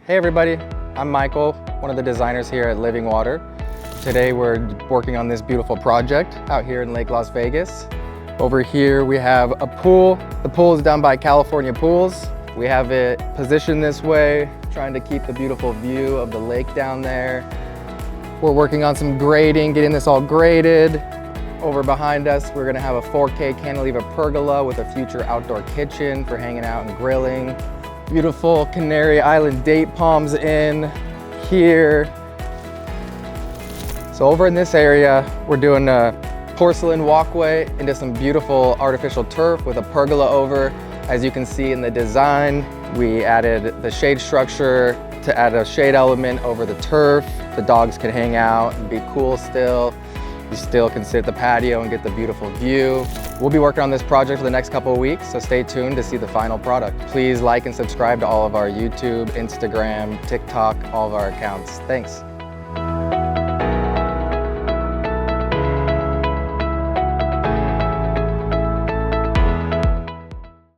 Hey everybody, I'm Michael, one of the designers here at Living Water. Today we're working on this beautiful project out here in Lake Las Vegas. Over here we have a pool. The pool is done by California Pools. We have it positioned this way, trying to keep the beautiful view of the lake down there. We're working on some grading, getting this all graded. Over behind us, we're gonna have a 4K cantilever pergola with a future outdoor kitchen for hanging out and grilling. Beautiful Canary Island date palms in here. So over in this area, we're doing a porcelain walkway into some beautiful artificial turf with a pergola over. As you can see in the design, we added the shade structure to add a shade element over the turf. The dogs can hang out and be cool still. You still can sit at the patio and get the beautiful view. We'll be working on this project for the next couple of weeks, so stay tuned to see the final product. Please like and subscribe to all of our YouTube, Instagram, TikTok, all of our accounts. Thanks.